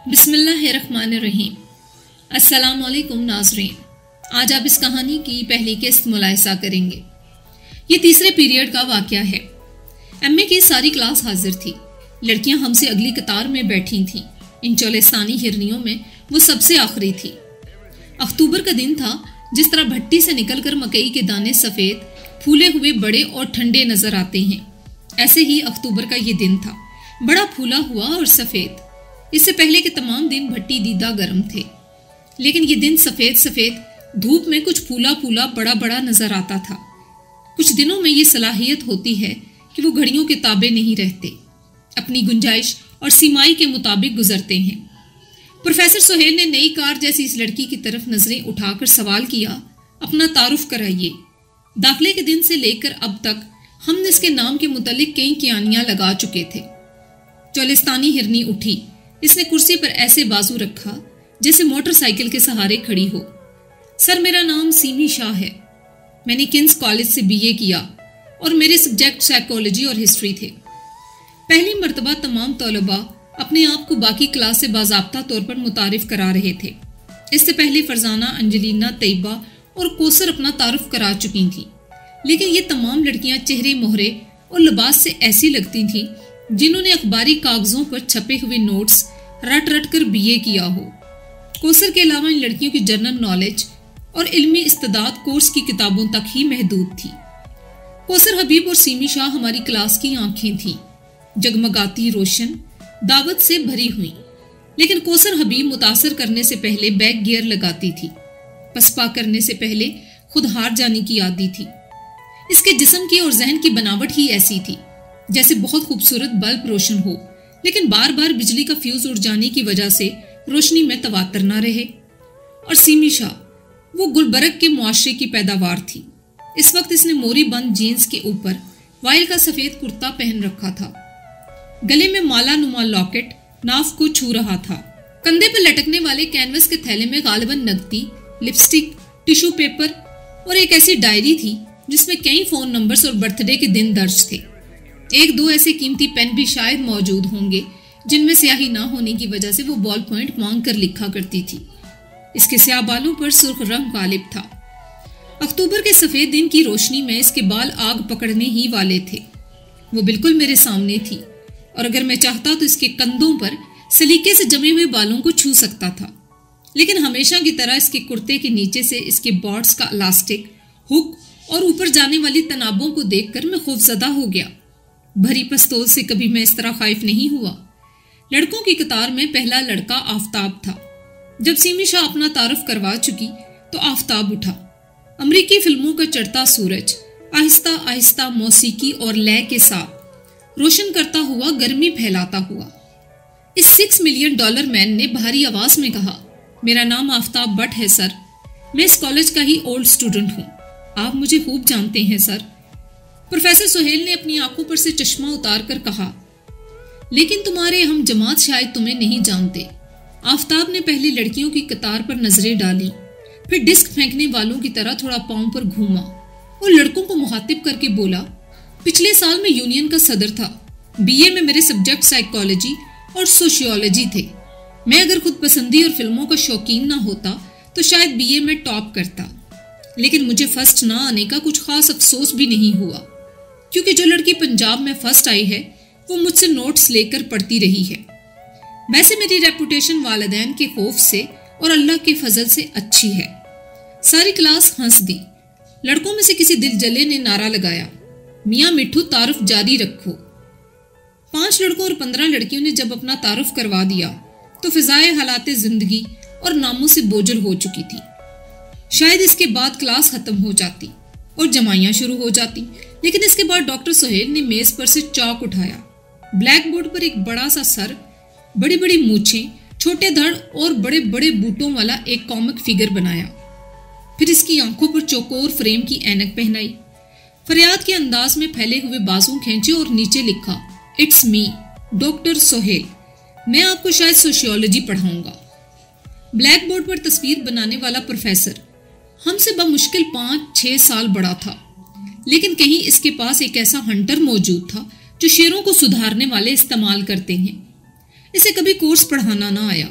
بسم اللہ الرحمن الرحیم۔ السلام علیکم ناظرین، آج آپ اس کہانی کی پہلی قسط ملاحظہ کریں گے۔ یہ تیسرے پیریڈ کا واقعہ ہے۔ ایم اے کی ساری کلاس حاضر تھی۔ لڑکیاں ہم سے اگلی قطار میں بیٹھی تھیں۔ ان چولستانی ہرنیوں میں وہ سب سے آخری تھی۔ اکتوبر کا دن تھا۔ جس طرح بھٹی سے نکل کر مکئی کے دانے سفید پھولے ہوئے بڑے اور ٹھنڈے نظر آتے ہیں، ایسے ہی اکتوبر کا یہ دن تھا، بڑا پھولا ہوا اور سفید۔ اس سے پہلے کے تمام دن بھٹی دیدہ گرم تھے، لیکن یہ دن سفید سفید دھوپ میں کچھ پھولا پھولا بڑا بڑا نظر آتا تھا۔ کچھ دنوں میں یہ صلاحیت ہوتی ہے کہ وہ گھڑیوں کے تابع نہیں رہتے، اپنی گنجائش اور سیمائی کے مطابق گزرتے ہیں۔ پروفیسر سہیل نے نئی کار جیسی اس لڑکی کی طرف نظریں اٹھا کر سوال کیا، اپنا تعارف کرائیے۔ داخلے کے دن سے لے کر اب تک ہم نے اس کے نام کے متعلق کئی کیانیاں لگا چکے تھے۔ چولستانی ہرنی اٹھی۔ اس نے کرسی پر ایسے بازو رکھا جیسے موٹر سائیکل کے سہارے کھڑی ہو۔ سر، میرا نام سیمی شاہ ہے۔ میں نے کنگز کالج سے بی اے کیا اور میرے سبجیکٹ سائیکالوجی اور ہسٹری تھے۔ پہلی مرتبہ تمام طلباء اپنے آپ کو باقی کلاس سے باضابطہ طور پر متعارف کرا رہے تھے۔ اس سے پہلے فرزانہ، انجلینا، طیبہ اور کوثر اپنا تعارف کرا چکی تھیں، لیکن یہ تمام لڑکیاں چہرے مہرے اور لباس سے ایسی لگتی تھیں جنہوں نے اخباری کاغذوں پر چھپے ہوئے نوٹس رٹ رٹ کر بی اے کیا ہو۔ کوثر کے علاوہ ان لڑکیوں کی جنرل نالج اور علمی استعداد کورس کی کتابوں تک ہی محدود تھی۔ کوثر حبیب اور سیمی شاہ ہماری کلاس کی آنکھیں تھیں، جگمگاتی، روشن، دعوت سے بھری ہوئی، لیکن کوثر حبیب متاثر کرنے سے پہلے بیک گیئر لگاتی تھی، پسپا کرنے سے پہلے خود ہار جانے کی عادی تھی۔ اس کے جسم کی اور ذہن کی بناوٹ ہی ایسی تھی جیسے بہت خوبصورت بلب روشن ہو، لیکن بار بار بجلی کا فیوز اڑ جانے کی وجہ سے روشنی میں تواتر نہ رہے۔ اور سیمی شاہ وہ گلبرگ کے معاشرے کی پیداوار تھی۔ اس وقت اس نے موری بند جینز کے اوپر وائل کا سفید کرتا پہن رکھا تھا، گلے میں مالا نما لاکٹ ناف کو چھو رہا تھا۔ کندھے پر لٹکنے والے کینوس کے تھیلے میں غالباً نقدی، لپسٹک، ٹیشو پیپر اور ایک ایسی ڈائری تھی جس میں کئی فون نمبرز اور برتھ ڈے کے دن درج تھے۔ ایک دو ایسے قیمتی پین بھی شاید موجود ہوں گے جن میں سیاہی نہ ہونے کی وجہ سے وہ بال پوائنٹ مانگ کر لکھا کرتی تھی۔ اس کے سیاہ بالوں پر سرخ رنگ غالب تھا۔ اکتوبر کے سفید دن کی روشنی میں اس کے بال آگ پکڑنے ہی والے تھے۔ وہ بالکل میرے سامنے تھی اور اگر میں چاہتا تو اس کے کندھوں پر سلیقے سے جمے ہوئے بالوں کو چھو سکتا تھا، لیکن ہمیشہ کی طرح اس کے کرتے کے نیچے سے اس کے باڈز کا الاسٹک، ہک اور اوپر جانے والی تنابوں کو دیکھ کر میں خوفزدہ ہو گیا۔ بھری پستول سے کبھی میں اس طرح خائف نہیں ہوا۔ لڑکوں کی قطار میں پہلا لڑکا آفتاب تھا۔ جب سیمی شاہ اپنا تعارف کروا چکی تو آفتاب اٹھا۔ امریکی فلموں کا چڑھتا سورج آہستہ آہستہ موسیقی اور لے کے ساتھ روشن کرتا ہوا گرمی پھیلاتا ہوا۔ اس $6 ملین مین نے بھاری آواز میں کہا، میرا نام آفتاب بٹ ہے سر، میں اس کالج کا ہی اولڈ اسٹوڈنٹ ہوں، آپ مجھے خوب جانتے ہیں سر۔ پروفیسر سہیل نے اپنی آنکھوں پر سے چشمہ اتار کر کہا، لیکن تمہارے ہم جماعت شاید تمہیں نہیں جانتے۔ آفتاب نے پہلے لڑکیوں کی قطار پر نظریں ڈالی، پھر ڈسک پھینکنے والوں کی طرح تھوڑا پاؤں پر گھوما اور لڑکوں کو مخاطب کر کے بولا، پچھلے سال میں یونین کا صدر تھا، بی اے میں میرے سبجیکٹ سائیکالوجی اور سوشیولوجی تھے۔ میں اگر خود پسندی اور فلموں کا شوقین نہ ہوتا تو شاید بی اے میں ٹاپ کرتا، لیکن مجھے فرسٹ نہ آنے کا کچھ خاص افسوس بھی نہیں ہوا، کیونکہ جو لڑکی پنجاب میں فرسٹ آئی ہے وہ مجھ سے نوٹس لے کر پڑھتی رہی ہے۔ ویسے میری ریپوٹیشن والدین کے خوف سے اور اللہ کے فضل سے اچھی ہے۔ ساری کلاس ہنس دی۔ لڑکوں میں سے کسی دل جلے نے نعرہ لگایا، میاں مٹھو تعارف جاری رکھو۔ 5 لڑکوں اور 15 لڑکیوں نے جب اپنا تعارف کروا دیا تو فضائے حالات زندگی اور ناموں سے بوجھل ہو چکی تھی۔ شاید اس کے بعد کلاس ختم ہو جاتی اور جمائیاں شروع ہو جاتی، لیکن اس کے بعد ڈاکٹر سہیل نے میز پر سے چاک اٹھایا، بلیک بورڈ پر ایک بڑا سا سر، بڑی بڑی مونچھیں، چھوٹے دھڑ اور بڑے بڑے بوٹوں والا ایک کامک فگر بنایا، پھر اس کی آنکھوں پر چوکور فریم کی اینک پہنائی، فریاد کے انداز میں پھیلے ہوئے بازو کھینچے اور نیچے لکھا، اٹس می ڈاکٹر سہیل، میں آپ کو شاید سوشیولوجی پڑھاؤں گا۔ بلیک بورڈ پر تصویر بنانے والا پروفیسر ہم سے بمشکل 5-6 سال بڑا تھا، لیکن کہیں اس کے پاس ایک ایسا ہنٹر موجود تھا جو شیروں کو سدھارنے والے استعمال کرتے ہیں۔ اسے کبھی کورس پڑھانا نہ آیا،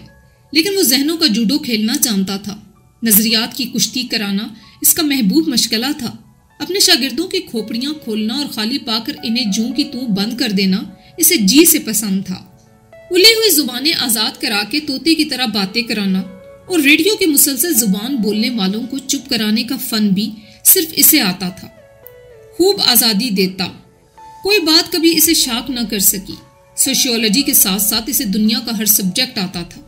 لیکن وہ ذہنوں کا جوڈو کھیلنا جانتا تھا. نظریات کی کشتی کرانا اس کا محبوب مشغلہ تھا. اپنے شاگردوں کی کھوپڑیاں کھولنا اور خالی پا کر انہیں جوں کی توں بند کر دینا اسے جی سے پسند تھا. الی ہوئی زبانیں آزاد کرا کے طوطے کی طرح باتیں کرانا اور ریڈیو کی مسلسل زبان بولنے والوں کو چپ کرانے کا فن بھی صرف اسے آتا تھا. خوب آزادی دیتا. کوئی بات کبھی اسے شاک نہ کر سکی. سوشیولوجی کے ساتھ ساتھ اسے دنیا کا ہر سبجیکٹ آتا تھا.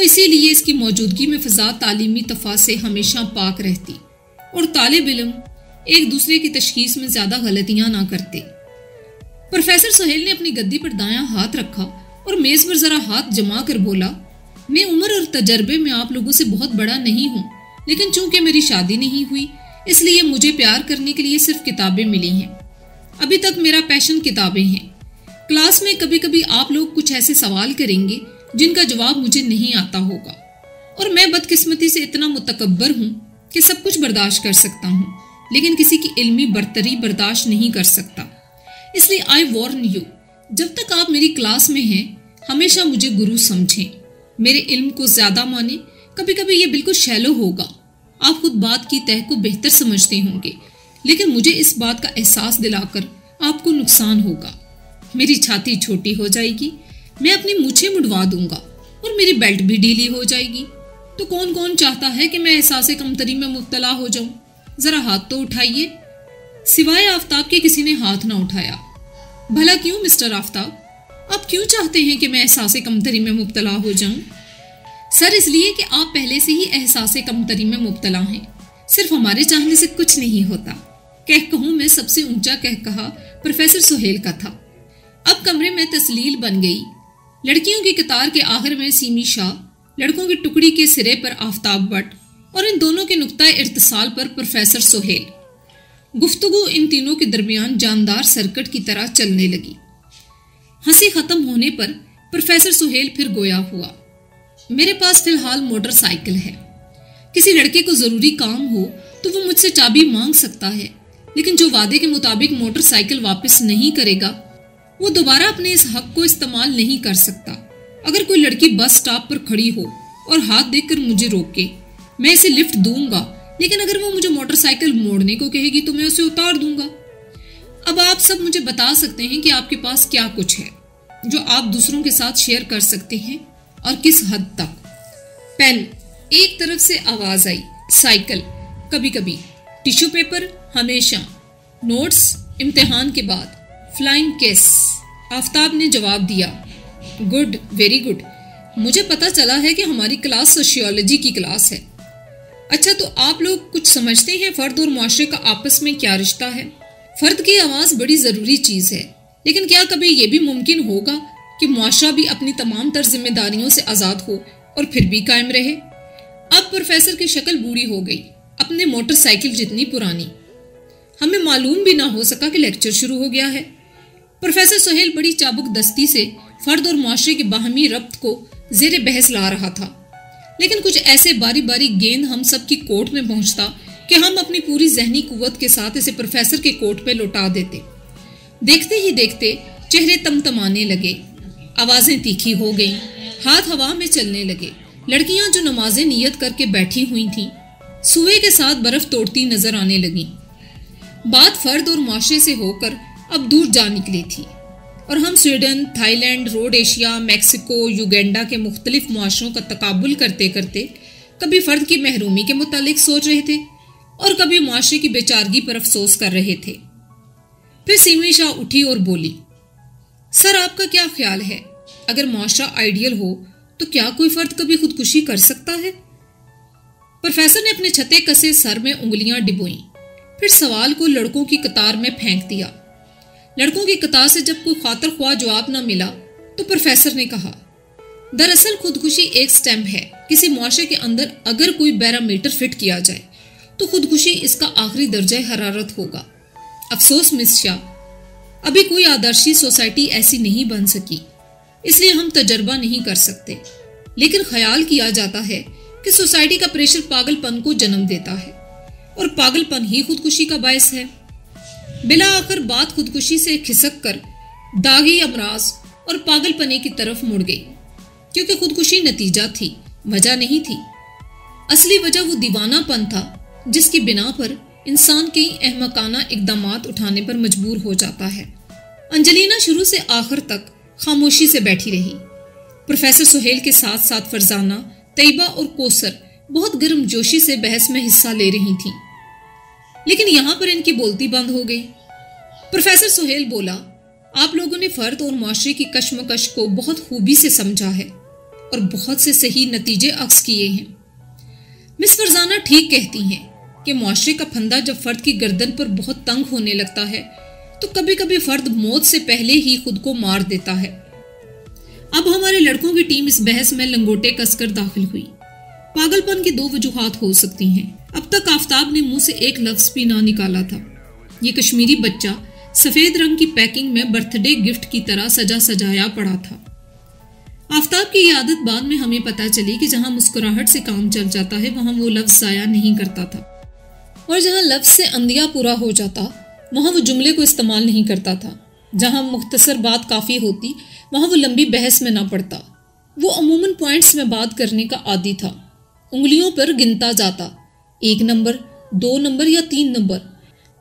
اسی لیے اس کی موجودگی میں فضا تعلیمی تفاہ سے ہمیشہ پاک رہتی اور طالب علم ایک دوسرے کی تشخیص میں زیادہ غلطیاں نہ کرتے. پروفیسر سہیل نے اپنی گدی پر دایاں ہاتھ رکھا اور میز پر ذرا ہاتھ جما کر بولا، میں عمر اور تجربے میں آپ لوگوں سے بہت بڑا نہیں ہوں، لیکن چونکہ میری شادی نہیں ہوئی اس لیے مجھے پیار کرنے کے لیے صرف کتابیں ملی ہیں. ابھی تک میرا پیشن کتابیں ہیں. کلاس میں کبھی کبھی آپ لوگ کچھ ایسے سوال کریں گے جن کا جواب مجھے نہیں آتا ہوگا، اور میں بدقسمتی سے اتنا متکبر ہوں کہ سب کچھ برداشت کر سکتا ہوں، لیکن کسی کی علمی برتری برداشت نہیں کر سکتا. اس لیے آئی وارن یو، جب تک آپ میری کلاس میں ہیں ہمیشہ مجھے گرو سمجھیں، میرے علم کو زیادہ مانیں. کبھی کبھی یہ بالکل شیلو ہوگا، آپ خود بات کی تہ کو بہتر سمجھتے ہوں گے، لیکن مجھے اس بات کا احساس دلا کر آپ کو نقصان ہوگا. میری چھاتی چھوٹی ہو جائے گی، میں اپنی مونچھیں مڑوا دوں گا اور میری بیلٹ بھی ڈھیلی ہو جائے گی. تو کون کون چاہتا ہے کہ میں احساس کمتری میں مبتلا ہو جاؤں؟ ذرا ہاتھ تو اٹھائیے. سوائے آفتاب کے کسی نے ہاتھ نہ اٹھایا. بھلا کیوں مسٹر آفتاب، آپ کیوں چاہتے ہیں کہ میں احساس کمتری میں مبتلا ہو جاؤں؟ سر، اس لیے کہ آپ پہلے سے ہی احساس کمتری میں مبتلا ہیں. صرف ہمارے چاہنے سے کچھ نہیں ہوتا. کہوں میں سب سے اونچا کہا پروفیسر سہیل کا تھا. اب کمرے میں تسلیل بن گئی. لڑکیوں کی قطار کے آخر میں سیمی شاہ، لڑکوں کی ٹکڑی کے سرے پر آفتاب بٹ اور ان دونوں کے نقطہ ارتصال پر پروفیسر سہیل. گفتگو ان تینوں کے درمیان جاندار سرکٹ کی طرح چلنے لگی. ہنسی ختم ہونے پر پروفیسر سہیل پھر گویا ہوا، میرے پاس فی الحال موٹر سائیکل ہے. کسی لڑکے کو ضروری کام ہو تو وہ مجھ سے چابی مانگ سکتا ہے، لیکن جو وعدے کے مطابق موٹر سائیکل واپس نہیں کرے گا وہ دوبارہ اپنے اس حق کو استعمال نہیں کر سکتا. اگر کوئی لڑکی بس سٹاپ پر کھڑی ہو اور ہاتھ دیکھ کر مجھے روکے، میں اسے لفٹ دوں گا، لیکن اگر وہ مجھے موٹر سائیکل موڑنے کو کہے گی تو میں اسے اتار دوں گا. اب آپ سب مجھے بتا سکتے ہیں کہ آپ کے پاس کیا کچھ ہے جو آپ دوسروں کے ساتھ شیئر کر سکتے ہیں اور کس حد تک. پین. ایک طرف سے آواز آئی. سائیکل کبھی کبھی. ٹیشو پیپر ہمیشہ. نوٹس امتحان کے بعد. Flying case. آفتاب نے جواب دیا. Good, very good. مجھے پتا چلا ہے کہ ہماری کلاس سوشیولوجی کی کلاس ہے. اچھا، تو آپ لوگ کچھ سمجھتے ہیں فرد اور معاشرے کا آپس میں کیا رشتہ ہے؟ فرد کی آواز بڑی ضروری چیز ہے، لیکن کیا کبھی یہ بھی ممکن ہوگا کہ معاشرہ بھی اپنی تمام تر ذمہ داریوں سے آزاد ہو اور پھر بھی قائم رہے؟ اب پروفیسر کی شکل بوڑھی ہو گئی، اپنے موٹر سائیکل جتنی پرانی. ہمیں معلوم بھی نہ ہو سکا کہ لیکچر شروع ہو گیا ہے. پروفیسر سہیل بڑی چابک دستی سے فرد اور معاشرے کے باہمی ربط کو زیر بحث لا رہا تھا، لیکن کچھ ایسے باری باری گیند ہم سب کی کوٹ میں پہنچتا کہ ہم اپنی پوری ذہنی قوت کے ساتھ اسے پروفیسر کے کوٹ پہ لوٹا دیتے. دیکھتے ہی دیکھتے چہرے تمتمانے لگے، آوازیں تیکھی ہو گئیں، ہاتھ ہوا میں چلنے لگے. لڑکیاں جو نمازیں نیت کر کے بیٹھی ہوئی تھیں سوئے کے ساتھ برف توڑتی نظر آنے لگیں. بات فرد اور معاشرے سے ہو کر اب دور جا نکلی تھی، اور ہم سویڈن، تھائی لینڈ، روڈ ایشیا، میکسیکو، یوگینڈا کے مختلف معاشروں کا تقابل کرتے کرتے کبھی فرد کی محرومی کے متعلق سوچ رہے تھے اور کبھی معاشرے کی بیچارگی پر افسوس کر رہے تھے. پھر سیمی شاہ اٹھی اور بولی، سر آپ کا کیا خیال ہے، اگر معاشرہ آئیڈیل ہو تو کیا کوئی فرد کبھی خودکشی کر سکتا ہے؟ پروفیسر نے اپنے چھتے کسے سر میں انگلیاں ڈبوئیں، پھر سوال کو لڑکوں کی قطار میں پھینک دیا. لڑکوں کی قطار سے جب کوئی خاطر خواہ جواب نہ ملا تو پروفیسر نے کہا، دراصل خودکشی ایک سٹیمپ ہے. کسی معاشرے کے اندر اگر کوئی بیرامیٹر فٹ کیا جائے تو خودکشی اس کا آخری درجہ حرارت ہوگا. افسوس مس شاہ، ابھی کوئی آدرشی سوسائٹی ایسی نہیں بن سکی، اس لیے ہم تجربہ نہیں کر سکتے. لیکن خیال کیا جاتا ہے کہ سوسائٹی کا پریشر پاگل پن کو جنم دیتا ہے اور پاگل پن ہی خودکشی کا باعث ہے. بلا آخر بات خودکشی سے کھسک کر داغی امراض اور پاگل پنے کی طرف مڑ گئی. کیونکہ خودکشی نتیجہ تھی، وجہ نہیں تھی۔ اصلی وجہ وہ دیوانہ پن تھا جس کی بنا پر انسان کئی احمقانہ اقدامات اٹھانے پر مجبور ہو جاتا ہے۔ انجلینا شروع سے آخر تک خاموشی سے بیٹھی رہی۔ پروفیسر سہیل کے ساتھ ساتھ فرزانہ، طیبہ اور کوثر بہت گرم جوشی سے بحث میں حصہ لے رہی تھیں، لیکن یہاں پر ان کی بولتی بند ہو گئی۔ پروفیسر سہیل بولا، آپ لوگوں نے فرد اور معاشرے کی کشمکش کو بہت خوبی سے سمجھا ہے اور بہت سے صحیح نتیجے عکس کیے ہیں۔ مس فرزانہ ٹھیک کہتی ہیں کہ معاشرے کا پھندا جب فرد کی گردن پر بہت تنگ ہونے لگتا ہے تو کبھی کبھی فرد موت سے پہلے ہی خود کو مار دیتا ہے۔ اب ہمارے لڑکوں کی ٹیم اس بحث میں لنگوٹے کس کر داخل ہوئی۔ پاگل پن کی دو وجوہات ہو سکتی ہیں۔ اب تک آفتاب نے منہ سے ایک لفظ بھی نہ نکالا تھا۔ یہ کشمیری بچہ سفید رنگ کی پیکنگ میں برتھ ڈے گفٹ کی طرح سجا سجایا پڑا تھا۔ آفتاب کی یہ عادت بعد میں ہمیں پتہ چلی کہ جہاں مسکراہٹ سے کام چل جاتا ہے وہاں وہ لفظ ضائع نہیں کرتا تھا، اور جہاں لفظ سے اندیہ پورا ہو جاتا وہاں وہ جملے کو استعمال نہیں کرتا تھا۔ جہاں مختصر بات کافی ہوتی وہاں وہ لمبی بحث میں نہ پڑتا۔ وہ عموماً پوائنٹس میں بات کرنے کا عادی تھا، انگلیوں پر گنتا جاتا، 1 نمبر، 2 نمبر یا 3 نمبر،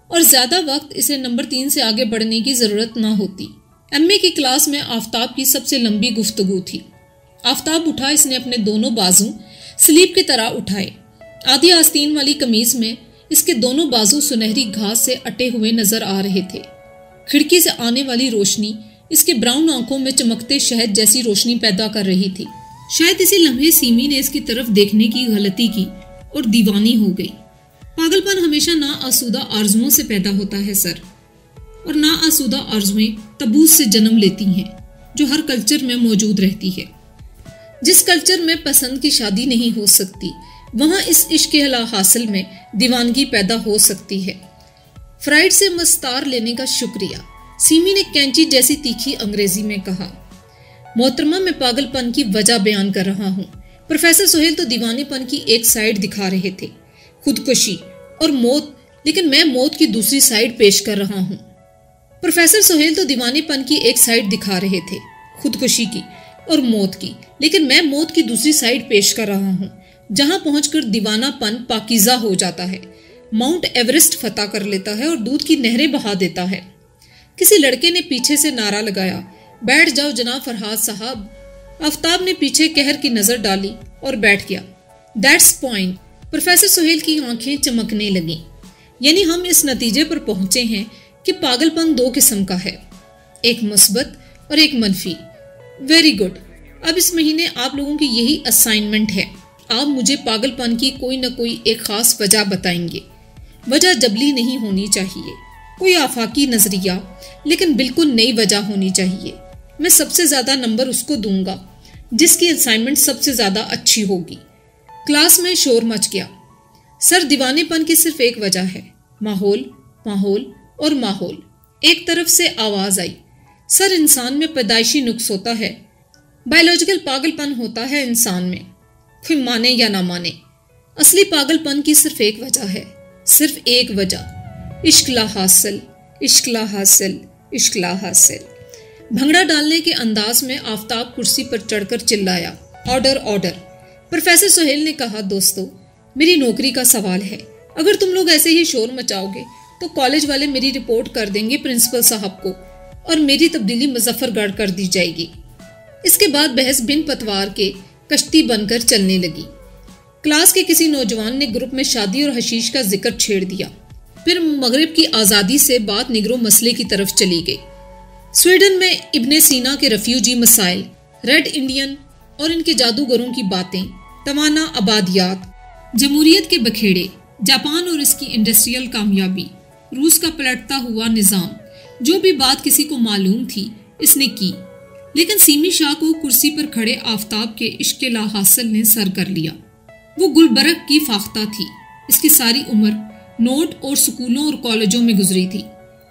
اور زیادہ وقت اسے نمبر 3 سے آگے بڑھنے کی ضرورت نہ ہوتی۔ ایم اے کی کلاس میں آفتاب کی سب سے لمبی گفتگو تھی۔ آفتاب اٹھا، اس نے اپنے دونوں بازو سلیپ کی طرح اٹھائے۔ آدھی آستین والی قمیض میں اس کے دونوں بازو سنہری گھاس سے اٹے ہوئے نظر آ رہے تھے۔ کھڑکی سے آنے والی روشنی اس کے براؤن آنکھوں میں چمکتے شہد جیسی روشنی پیدا کر رہی تھی۔ شاید اسی لمحے سیمی نے اس کی طرف دیکھنے کی غلطی کی اور دیوانی ہو گئی۔ پاگل پن ہمیشہ نا آسودہ آرزوؤں سے پیدا ہوتا ہے سر، اور نا آسودہ آرزویں تبوس سے جنم لیتی ہیں جو ہر کلچر میں موجود رہتی ہے۔ جس کلچر میں پسند کی شادی نہیں ہو سکتی وہاں اس عشق حاصل میں دیوانگی پیدا ہو سکتی ہے۔ فرائڈ سے مستار لینے کا شکریہ، سیمی نے کینچی جیسی تیکھی انگریزی میں کہا۔ محترمہ، میں پاگل پن کی وجہ بیان کر رہا ہوں۔ پروفیسر سہیل تو دیوانے پن کی ایک سائیڈ دکھا رہے تھے، خودکشی اور موت، لیکن میں موت کی دوسری سائیڈ پیش کر رہا ہوں۔ پروفیسر سہیل تو دیوانے پن کی ایک سائیڈ دکھا رہے تھے، خودکشی کی اور موت کی، لیکن میں موت کی دوسری سائیڈ پیش کر رہا ہوں، جہاں پہنچ کر دیوانہ پن پاکیزہ ہو جاتا ہے، ماؤنٹ ایورسٹ فتح کر لیتا ہے اور دودھ کی نہریں بہا دیتا ہے۔ کسی لڑکے نے پیچھے سے نعرہ لگایا، بیٹھ جاؤ جناب فرحاد صاحب۔ آفتاب نے پیچھے قہر کی نظر ڈالی اور بیٹھ گیا۔ That's point. پروفیسر سہیل کی آنکھیں چمکنے لگیں۔ یعنی ہم اس نتیجے پر پہنچے ہیں کہ پاگل پن 2 قسم کا ہے، ایک مثبت اور ایک منفی۔ Very good. اب اس مہینے آپ لوگوں کی یہی اسائنمنٹ ہے، آپ مجھے پاگل پن کی کوئی نہ کوئی ایک خاص وجہ بتائیں گے۔ وجہ جبلی نہیں ہونی چاہیے، کوئی آفاقی نظریہ، لیکن بالکل نئی وجہ ہونی چاہیے۔ میں سب سے زیادہ نمبر اس کو دوں گا جس کی اسائنمنٹ سب سے زیادہ اچھی ہوگی۔ کلاس میں شور مچ گیا۔ سر، دیوانے پن کی صرف ایک وجہ ہے، ماحول، ماحول اور ماحول۔ ایک طرف سے آواز آئی، سر انسان میں پیدائشی نقص ہوتا ہے، بائیولوجیکل پاگل پن ہوتا ہے انسان میں، کوئی مانے یا نہ مانے۔ اصلی پاگل پن کی صرف ایک وجہ ہے، صرف ایک وجہ، عشق لا حاصل، عشق لا حاصل، عشق لا حاصل۔ بھنگڑا ڈالنے کے انداز میں آفتاب کرسی پر چڑھ کر چلایا، آرڈر آرڈر۔ پروفیسر سہیل نے کہا، دوستو، میری نوکری کا سوال ہے، اگر تم لوگ ایسے ہی شور مچاؤ گے تو کالج والے میری رپورٹ کر دیں گے پرنسپل صاحب کو اور میری تبدیلی مظفر گڑھ کر دی جائے گی۔ اس کے بعد بحث بن پتوار کے کشتی بن کر چلنے لگی۔ کلاس کے کسی نوجوان نے گروپ میں شادی اور حشیش کا ذکر چھیڑ دیا۔ پھر مغرب کی آزادی سے بات نگرو مسئلے کی طرف چلی گئی۔ سویڈن میں ابن سینا کے ریفیوجی مسائل، ریڈ انڈین اور ان کے جادوگروں کی باتیں، توانا آبادیات، جمہوریت کے بکھیڑے، جاپان اور اس کی انڈسٹریل کامیابی، روس کا پلٹتا ہوا نظام، جو بھی بات کسی کو معلوم تھی اس نے کی، لیکن سیمی شاہ کو کرسی پر کھڑے آفتاب کے عشق لا حاصل نے سر کر لیا۔ وہ گلبرگ کی فاختہ تھی، اس کی ساری عمر نوٹ اور سکولوں اور کالجوں میں گزری تھی۔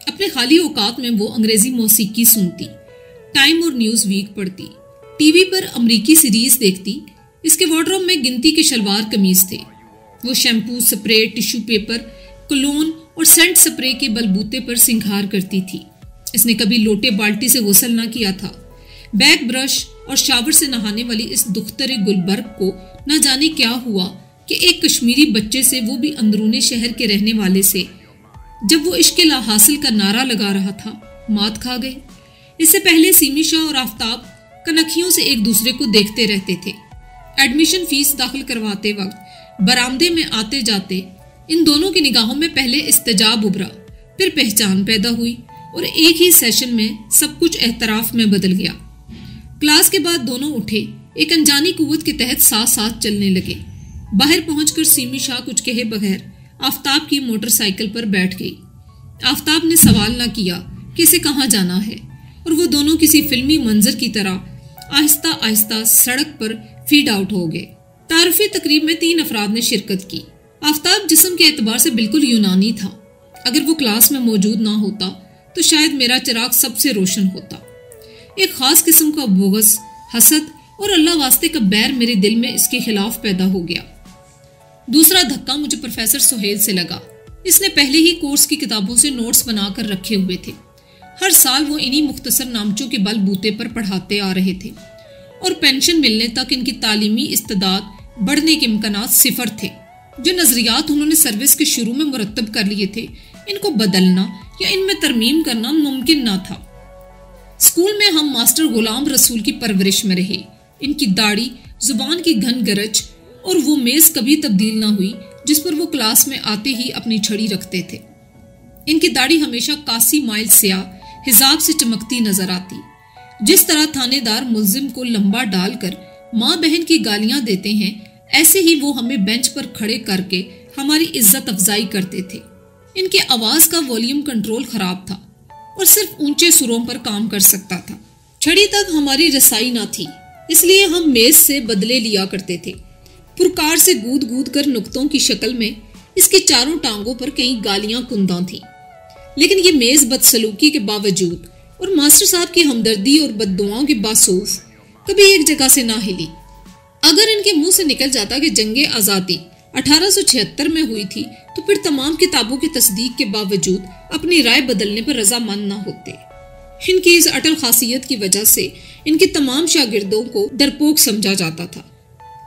اپنے خالی اوقات میں وہ انگریزی موسیقی سنتی، ٹائم اور نیوز ویک پڑھتی، ٹی وی پر امریکی سیریز دیکھتی۔ اس کے وارڈروب میں گنتی کے شلوار قمیض تھے۔ وہ شیمپو، سپرے، ٹیشو پیپر، کلون اور سینٹ سپرے کے بلبوتے پر سنگھار کرتی تھی۔ اس نے کبھی لوٹے بالٹی سے غسل نہ کیا تھا، بیک برش اور شاور سے نہانے والی اس دختر گلبرگ کو نہ جانے کیا ہوا کہ ایک کشمیری بچے سے، وہ بھی اندرون شہر کے رہنے والے سے، جب وہ عشق لا حاصل کا نعرہ لگا رہا تھا، مات کھا گئی۔ اس سے پہلے سیمی شاہ اور آفتاب کنکھیوں سے ایک دوسرے کو دیکھتے رہتے تھے۔ ایڈمیشن فیس داخل کرواتے وقت برآمدے میں آتے جاتے ان دونوں کی نگاہوں میں پہلے استجاب ابھرا، پھر پہچان پیدا ہوئی اور ایک ہی سیشن میں سب کچھ احتراف میں بدل گیا۔ کلاس کے بعد دونوں اٹھے، ایک انجانی قوت کے تحت ساتھ ساتھ چلنے لگے۔ باہر پہنچ کر سیمی شاہ کچھ کہے بغیر آفتاب کی موٹر سائیکل پر بیٹھ گئی۔ آفتاب نے سوال نہ کیا کہ اسے کہاں جانا ہے، اور وہ دونوں کسی فلمی منظر کی طرح آہستہ آہستہ سڑک پر فیڈ آؤٹ ہو گئے۔ تعارفی تقریب میں 3 افراد نے شرکت کی۔ آفتاب جسم کے اعتبار سے بالکل یونانی تھا۔ اگر وہ کلاس میں موجود نہ ہوتا تو شاید میرا چراغ سب سے روشن ہوتا۔ ایک خاص قسم کا بغض، حسد اور اللہ واسطے کا بیر میرے دل میں اس کے خلاف پیدا ہو گیا۔ دوسرا دھکا مجھے پروفیسر سہیل سے لگا۔ اس نے پہلے ہی کورس کی کتابوں سے نوٹس بنا کر رکھے ہوئے تھے۔ ہر سال وہ انہی مختصر نامچوں کے بل بوتے پر پڑھاتے آ رہے تھے، اور پینشن ملنے تک ان کی تعلیمی استعداد بڑھنے کے امکانات صفر تھے۔ جو نظریات انہوں نے سروس کے شروع میں مرتب کر لیے تھے، ان کو بدلنا یا ان میں ترمیم کرنا ممکن نہ تھا۔ اسکول میں ہم ماسٹر غلام رسول کی پرورش میں رہے۔ ان کی داڑھی، زبان کی گھن گرج اور وہ میز کبھی تبدیل نہ ہوئی جس پر وہ کلاس میں آتے ہی اپنی چھڑی رکھتے تھے۔ ان کی داڑھی ہمیشہ 81 مائل سیاہ حجاب سے چمکتی نظر آتی۔ جس طرح تھانے دار ملزم کو لمبا ڈال کر ماں بہن کی گالیاں دیتے ہیں، ایسے ہی وہ ہمیں بینچ پر کھڑے کر کے ہماری عزت افزائی کرتے تھے۔ ان کی آواز کا والیوم کنٹرول خراب تھا اور صرف اونچے سروں پر کام کر سکتا تھا۔ چھڑی تک ہماری رسائی نہ تھی، اس لیے ہم میز سے بدلے لیا کرتے تھے۔ پرکار سے گود گود کر نقطوں کی شکل میں اس کی چاروں ٹانگوں پر کئی گالیاں کنداں تھیں، لیکن یہ میز بدسلوکی کے باوجود اور ماسٹر صاحب کی ہمدردی اور بددعاؤں کے باوجود کبھی ایک جگہ سے نہ ہلی۔ اگر ان کے منہ سے نکل جاتا کہ جنگ آزادی 1876 میں ہوئی تھی تو پھر تمام کتابوں کی تصدیق کے باوجود اپنی رائے بدلنے پر رضامند نہ ہوتے۔ ان کی اس اٹل خاصیت کی وجہ سے ان کے تمام شاگردوں کو ڈرپوک سمجھا جاتا تھا۔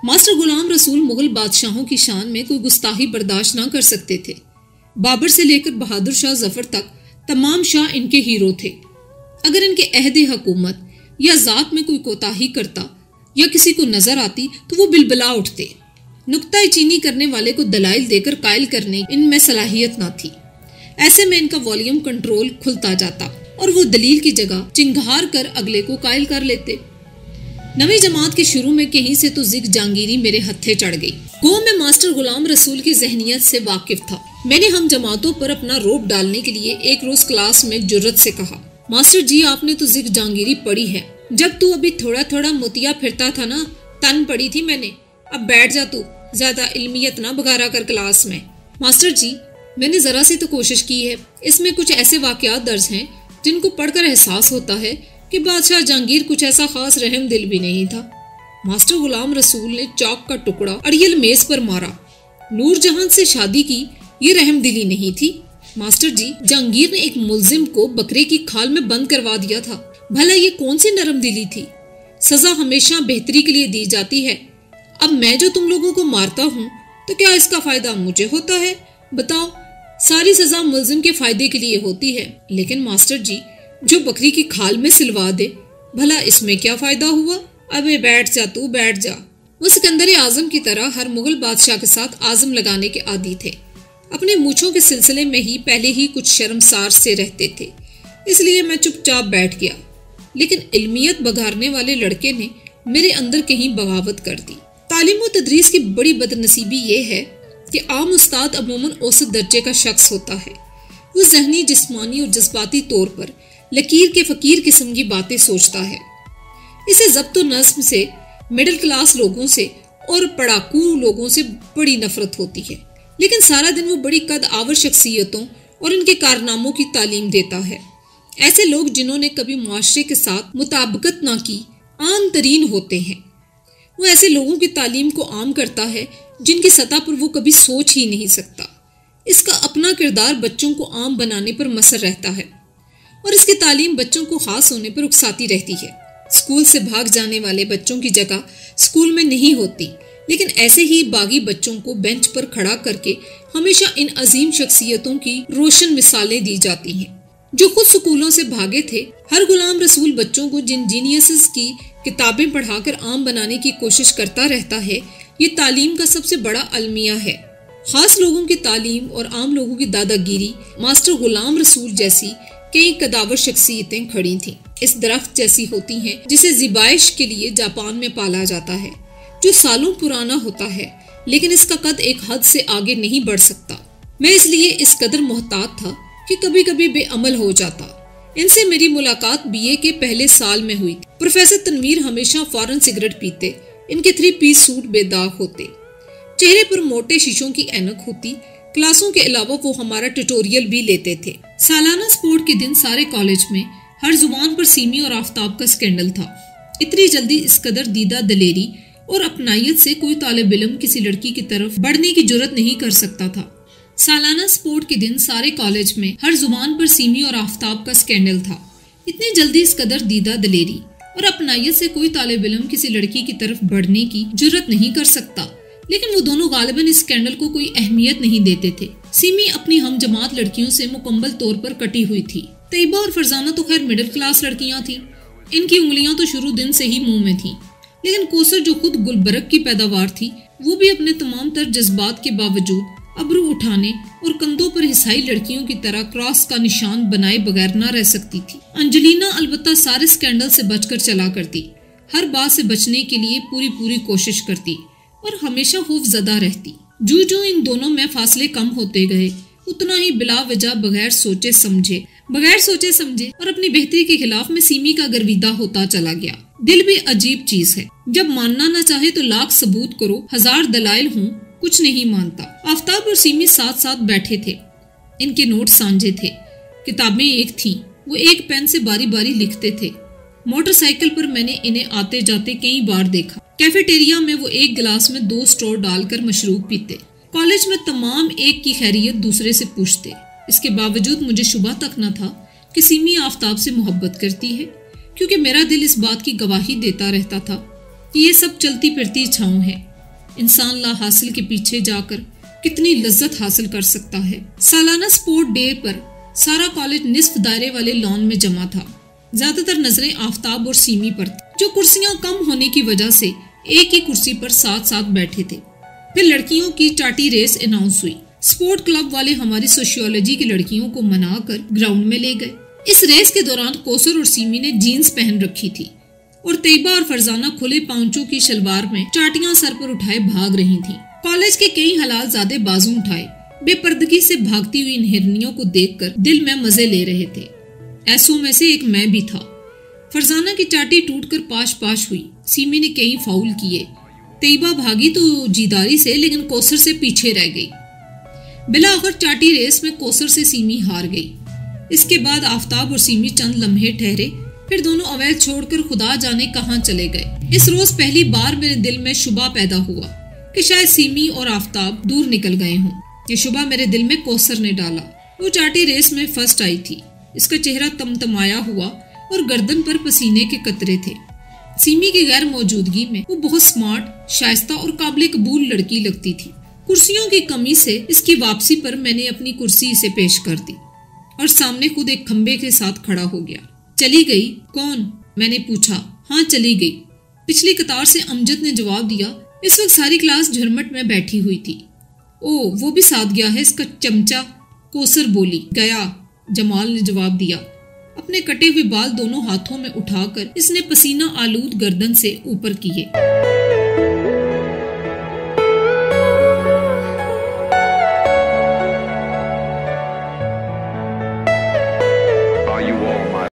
ماسٹر غلام رسول مغل بادشاہوں کی شان میں کوئی گستاخی برداشت نہ کر سکتے تھے۔ بابر سے لے کر بہادر شاہ ظفر تک تمام شاہ ان کے ہیرو تھے۔ اگر ان کے عہد حکومت یا ذات میں کوئی کوتاہی کرتا یا کسی کو نظر آتی تو وہ بلبلا اٹھتے۔ نکتہ چینی کرنے والے کو دلائل دے کر قائل کرنے ان میں صلاحیت نہ تھی۔ ایسے میں ان کا والیوم کنٹرول کھلتا جاتا اور وہ دلیل کی جگہ چنگھار کر اگلے کو قائل کر لیتے۔ نویں جماعت کے شروع میں کہیں سے تو ذکر جہانگیری میرے ہتھے چڑھ گئی۔ میں ماسٹر غلام رسول کی ذہنیت سے واقف تھا۔ میں نے ہم جماعتوں پر اپنا روب ڈالنے کے لیے ایک روز کلاس میں جرت سے کہا، ماسٹر جی آپ نے تو ذکر جہانگیری پڑھی ہے، جب تو ابھی تھوڑا تھوڑا متیا پھرتا تھا نا تن پڑھی تھی میں نے، اب بیٹھ جا تو، زیادہ علمیت نہ بگارا کر کلاس میں۔ ماسٹر جی میں نے ذرا سی تو کوشش کی ہے، اس میں کچھ ایسے واقعات درج ہیں جن کو پڑھ کر احساس ہوتا ہے کہ بادشاہ جہانگیر کچھ ایسا خاص رحم دل بھی نہیں تھا۔ ماسٹر غلام رسول نے چاک کا ٹکڑا اڑیل میز پر مارا۔ نور جہاں سے شادی کی یہ رحم دلی نہیں تھی ماسٹر جی، جہانگیر نے ایک ملزم کو بکرے کی کھال میں بند کروا دیا تھا، بھلا یہ کون سی نرم دلی تھی؟ سزا ہمیشہ بہتری کے لیے دی جاتی ہے۔ اب میں جو تم لوگوں کو مارتا ہوں تو کیا اس کا فائدہ مجھے ہوتا ہے؟ بتاؤ، ساری سزا ملزم کے فائدے کے لیے ہوتی ہے، لیکن ماسٹر جی جو بکری کی کھال میں سلوا دے، بھلا اس میں کیا فائدہ ہوا؟ اب بیٹھ جا تو بیٹھ جا۔ وہ سکندر اعظم کی طرح ہر مغل بادشاہ کے ساتھ آزم لگانے کے عادی تھے۔ اپنے مونچھوں کے سلسلے میں ہی پہلے ہی کچھ شرمسار سے رہتے تھے، اس لیے میں چپ چاپ بیٹھ گیا۔ لیکن علمیت بگارنے والے لڑکے نے میرے اندر کہیں بغاوت کر دی۔ تعلیم و تدریس کی بڑی بدنصیبی یہ ہے کہ عام استاد عموماً اوسط درجے کا شخص ہوتا ہے۔ وہ ذہنی، جسمانی اور جذباتی طور پر لکیر کے فقیر قسم کی باتیں سوچتا ہے۔ اسے ضبط و نظم سے، مڈل کلاس لوگوں سے اور پڑھاکو لوگوں سے بڑی نفرت ہوتی ہے، لیکن سارا دن وہ بڑی قد آور شخصیتوں اور ان کے کارناموں کی تعلیم دیتا ہے۔ ایسے لوگ جنہوں نے کبھی معاشرے کے ساتھ مطابقت نہ کی عام ترین ہوتے ہیں۔ وہ ایسے لوگوں کی تعلیم کو عام کرتا ہے جن کی سطح پر وہ کبھی سوچ ہی نہیں سکتا۔ اس کا اپنا کردار بچوں کو عام بنانے پر مصر رہتا ہے، اور اس کی تعلیم بچوں کو خاص ہونے پر اکساتی رہتی ہے۔ اسکول سے بھاگ جانے والے بچوں کی جگہ اسکول میں نہیں ہوتی، لیکن ایسے ہی باغی بچوں کو بینچ پر کھڑا کر کے ہمیشہ ان عظیم شخصیتوں کی روشن مثالیں دی جاتی ہیں جو خود سکولوں سے بھاگے تھے۔ ہر غلام رسول بچوں کو جن جینیسز کی کتابیں پڑھا کر عام بنانے کی کوشش کرتا رہتا ہے، یہ تعلیم کا سب سے بڑا المیہ ہے۔ خاص لوگوں کی تعلیم اور عام لوگوں کی دادا گیری، ماسٹر غلام رسول جیسی کئی قداور شخصیتیں کھڑی تھیں، اس درخت جیسی ہوتی ہیں جسے ذبائش کے لیے جاپان میں پالا جاتا ہے، جو سالوں پرانا ہوتا ہے لیکن اس کا قد ایک حد سے آگے نہیں بڑھ سکتا۔ میں اس لیے اس قدر محتاط تھا کہ کبھی کبھی بے عمل ہو جاتا۔ ان سے میری ملاقات بی اے کے پہلے سال میں ہوئی تھی۔ پروفیسر تنویر ہمیشہ فوراً سگریٹ پیتے، ان کے 3 پیس سوٹ بے داغ ہوتے، چہرے پر موٹے شیشوں کی اینک ہوتی۔ کلاسوں کے علاوہ وہ ہمارا ٹیوٹوریل بھی لیتے تھے۔ سالانہ سپورٹ کے دن سارے کالج میں ہر زبان پر سیمی اور آفتاب کا سکینڈل تھا۔ اتنی جلدی اس قدر دیدہ دلیری اور اپنائیت سے کوئی طالب علم کسی لڑکی کی طرف بڑھنے کی جرت نہیں کر سکتا تھا۔ سالانہ سپورٹ کے دن سارے کالج میں ہر زبان پر سیمی اور آفتاب کا سکینڈل تھا۔ اتنی جلدی اس قدر دیدہ دلیری اور اپنائیت سے کوئی طالب علم کسی لڑکی کی طرف بڑھنے کی جرت نہیں کر سکتا، لیکن وہ دونوں غالباً اس سکینڈل کو کوئی اہمیت نہیں دیتے تھے۔ سیمی اپنی ہم جماعت لڑکیوں سے مکمل طور پر کٹی ہوئی تھی۔ طیبہ اور فرزانہ تو خیر مڈل کلاس لڑکیاں تھیں، ان کی انگلیاں تو شروع دن سے ہی منہ میں تھیں، لیکن کوثر جو خود گلبرگ کی پیداوار تھی، وہ بھی اپنے تمام تر جذبات کے باوجود ابرو اٹھانے اور کندھوں پر حصائی لڑکیوں کی طرح کراس کا نشان بنائے بغیر نہ رہ سکتی تھی۔ انجلینا البتہ سارے سکینڈل سے بچ کر چلا کرتی، ہر بات سے بچنے کے لیے پوری کوشش کرتی اور ہمیشہ خوف زدہ رہتی۔ جو ان دونوں میں فاصلے کم ہوتے گئے، اتنا ہی بلا وجہ بغیر سوچے سمجھے اور اپنی بہتری کے خلاف میں سیمی کا گرویدہ ہوتا چلا گیا۔ دل بھی عجیب چیز ہے، جب ماننا نہ چاہے تو لاکھ ثبوت کرو، 1000 دلائل ہوں، کچھ نہیں مانتا۔ آفتاب اور سیمی ساتھ ساتھ بیٹھے تھے، ان کے نوٹ سانجے تھے، کتابیں ایک تھیں، وہ ایک پین سے باری باری لکھتے تھے۔ موٹر سائیکل پر میں نے انہیں آتے جاتے کئی بار دیکھا۔ کیفیٹیریا میں وہ ایک گلاس میں 2 اسٹرو ڈال کر مشروب پیتے۔ کالج میں تمام ایک کی خیریت دوسرے سے پوچھتے۔ اس کے باوجود مجھے شبہ تک نہ تھا کہ سیمی آفتاب سے محبت کرتی ہے، کیونکہ میرا دل اس بات کی گواہی دیتا رہتا تھا کہ یہ سب چلتی پھرتی چھاؤں ہے۔ انسان لا حاصل کے پیچھے جا کر کتنی لذت حاصل کر سکتا ہے۔ سالانہ سپورٹ ڈے پر سارا کالج نصف دائرے والے لان میں جمع تھا۔ زیادہ تر نظریں آفتاب اور سیمی پر تھی، جو کرسیاں کم ہونے کی وجہ سے ایک ہی کرسی پر ساتھ ساتھ بیٹھے تھے۔ پھر لڑکیوں کی چاٹی ریس اناؤنس ہوئی۔ سپورٹ کلب والے ہماری سوشیولوجی کی لڑکیوں کو منا کر گراؤنڈ میں لے گئے۔ اس ریس کے دوران کوثر اور سیمی نے جینز پہن رکھی تھی اور طیبہ اور فرزانہ کھلے پاؤنچوں کی شلوار میں چاٹیاں سر پر اٹھائے بھاگ رہی تھیں۔ کالج کے کئی حلال زادے بازو اٹھائے بے پردگی سے بھاگتی ہوئی ان ہرنیوں کو دیکھ کر دل میں مزے لے رہے تھے۔ ایسوں میں سے ایک میں بھی تھا۔ فرزانہ کی چاٹی ٹوٹ کر پاش ہوئی، سیمی نے کئی فاؤل کیے، طیبہ بھاگی تو جیداری سے، لیکن کوثر سے پیچھے رہ گئی۔ بلاخر چاٹی ریس میں کوثر سے سیمی ہار گئی۔ اس کے بعد آفتاب اور سیمی چند لمحے ٹھہرے، پھر دونوں اویل چھوڑ کر خدا جانے کہاں چلے گئے۔ اس روز پہلی بار میرے دل میں شبہ پیدا ہوا کہ شاید سیمی اور آفتاب دور نکل گئے ہوں۔ یہ شبہ میرے دل میں کوثر نے ڈالا۔ وہ چاٹی ریس میں فرسٹ آئی تھی، اس کا چہرہ تمتمایا ہوا اور گردن پر پسینے کے قطرے تھے۔ سیمی کی غیر موجودگی میں وہ بہت سمارٹ، شائستہ اور قابل قبول لڑکی لگتی تھی۔ کرسیوں کی کمی سے اس کی واپسی پر میں نے اپنی کرسی اسے پیش کر دی اور سامنے خود ایک کھمبے کے ساتھ کھڑا ہو گیا۔ چلی گئی؟ کون؟ میں نے پوچھا۔ ہاں چلی گئی، پچھلی قطار سے امجد نے جواب دیا۔ اس وقت ساری کلاس جھرمٹ میں بیٹھی ہوئی تھی۔ او وہ بھی ساتھ گیا ہے اس کا چمچہ، کوثر بولی۔ گیا، جمال نے جواب دیا۔ اپنے کٹے ہوئے بال دونوں ہاتھوں میں اٹھا کر اس نے پسینہ آلود گردن سے اوپر کیے۔